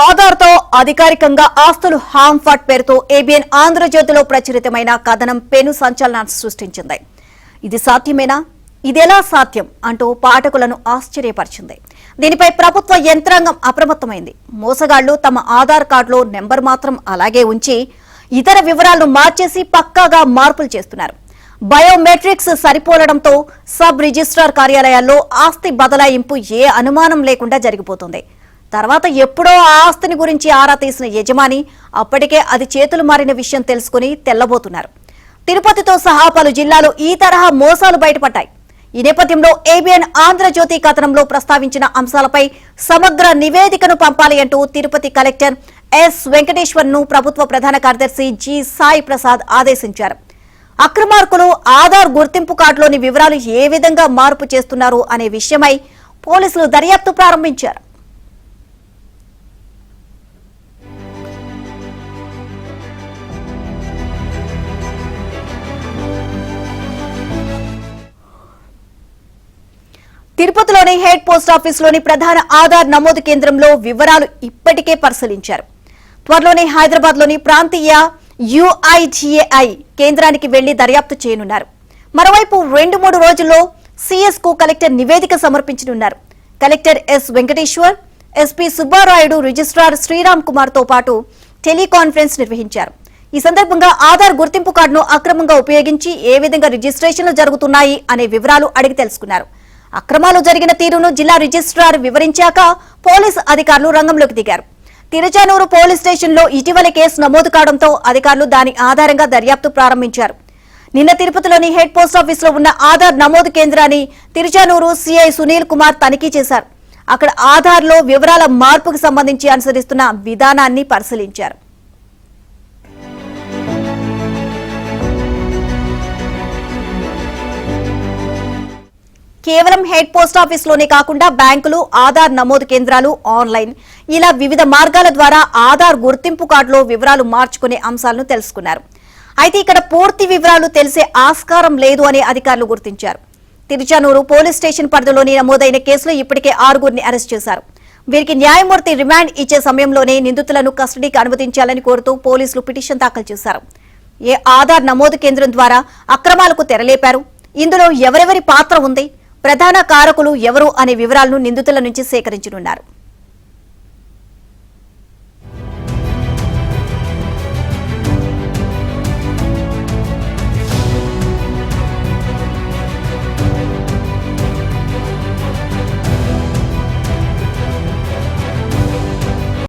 ఆధార్తో అధికారికంగా ఆస్తులు హాంఫర్ట్ పేరుతో ఏబిఎన్ ఆంధ్రజ్యోతిలో ప్రచురితమైన కథనం పెను సంచలనాన్ని సృష్టించింది. ఇది సాధ్యమేనా? ఇదెలా సాధ్యం అంటూ పాఠకులను ఆశ్చర్యపరిచింది. దీనిపై ప్రభుత్వ యంత్రాంగం అప్రమత్తమైంది. మోసగాళ్లు తమ ఆధార్ కార్డులో నెంబర్ మాత్రం అలాగే ఉంచి ఇతర వివరాలను మార్చేసి పక్కాగా మార్పులు చేస్తున్నారు. బయోమెట్రిక్స్ సరిపోలడంతో సబ్ రిజిస్ట్రార్ కార్యాలయాల్లో ఆస్తి బదలాయింపు ఏ అనుమానం లేకుండా జరిగిపోతుంది. తర్వాత ఎప్పుడో ఆ ఆస్తిని గురించి ఆరా తీసిన యజమాని అప్పటికే అది చేతులు మారిన విషయం తెలుసుకుని తెల్లబోతున్నారు. తిరుపతితో సహా పలు జిల్లాలో ఈ తరహా మోసాలు బయటపడ్డాయి. ఈ నేపథ్యంలో ఏబిఎన్ ఆంధ్రజ్యోతి కథనంలో ప్రస్తావించిన అంశాలపై సమగ్ర నివేదికను పంపాలి అంటూ తిరుపతి కలెక్టర్ ఎస్ వెంకటేశ్వర్ ను ప్రభుత్వ ప్రధాన కార్యదర్శి జి సాయి ప్రసాద్ ఆదేశించారు. అక్రమార్కులు ఆధార్ గుర్తింపు కార్డులోని వివరాలు ఏ విధంగా మార్పు చేస్తున్నారు అనే విషయమై పోలీసులు దర్యాప్తు ప్రారంభించారు. తిరుపతిలోని హెడ్ పోస్ట్ ఆఫీసులోని ప్రధాన ఆధార్ నమోదు కేంద్రంలో వివరాలు ఇప్పటికే పరిశీలించారు. త్వరలోనే హైదరాబాద్ లోని ప్రాంతీయ UIGAI కేంద్రానికి వెళ్లి దర్యాప్తు చేయనున్నారు. మరోవైపు 2-3 రోజుల్లో CS కు కలెక్టర్ నివేదిక సమర్పించనున్నారు. Collector S Venkateshwar, SP Subbarayudu, registrar Sriram Kumar తో పాటు టెలికాన్ఫరెన్స్ నిర్వహించారు. ఈ సందర్భంగా ఆధార్ గుర్తింపు కార్డును అక్రమంగా ఉపయోగించి ఏ విధంగా రిజిస్ట్రేషన్లు జరుగుతున్నాయి అనే వివరాలు అడిగి తెలుసుకున్నారు. అక్రమాలు జరిగిన తీరును జిల్లా రిజిస్ట్రార్ వివరించాక పోలీసు అధికారులు రంగంలోకి దిగారు. తిరుచానూరు పోలీస్ స్టేషన్లో ఇటీవల కేసు నమోదు కావడంతో అధికారులు దాని ఆధారంగా దర్యాప్తు ప్రారంభించారు. నిన్న తిరుపతిలోని హెడ్ పోస్ట్ ఆఫీసులో ఉన్న ఆధార్ నమోదు కేంద్రాన్ని తిరుచానూరు CI సునీల్ కుమార్ తనిఖీ చేశారు. అక్కడ ఆధార్లో వివరాల మార్పుకు సంబంధించి అనుసరిస్తున్న విధానాన్ని పరిశీలించారు. కేవలం హెడ్ పోస్ట్ ఆఫీసులోనే కాకుండా బ్యాంకులు, ఆధార్ నమోదు కేంద్రాలు, ఆన్లైన్ ఇలా వివిధ మార్గాల ద్వారా ఆధార్ గుర్తింపు కార్డులో వివరాలు మార్చుకునే అంశాలను తెలుసుకున్నారు. అయితే ఇక్కడ పూర్తి వివరాలు తెలిసే ఆస్కారం లేదు అని అధికారులు గుర్తించారు. తిరుచానూరు పోలీస్ స్టేషన్ పరిధిలోని నమోదైన కేసులో ఇప్పటికే 6గురిని అరెస్ట్ చేశారు. వీరికి న్యాయమూర్తి రిమాండ్ ఇచ్చే సమయంలోనే నిందితులను కస్టడీకి అనుమతించాలని కోరుతూ పోలీసులు పిటిషన్ దాఖలు చేశారు. ఏ ఆధార్ నమోదు కేంద్రం ద్వారా అక్రమాలకు తెరలేపారు, ఇందులో ఎవరెవరి పాత్ర ఉంది, ప్రధాన కారకులు ఎవరు అనే వివరాలను నిందితుల నుంచి సేకరించనున్నారు.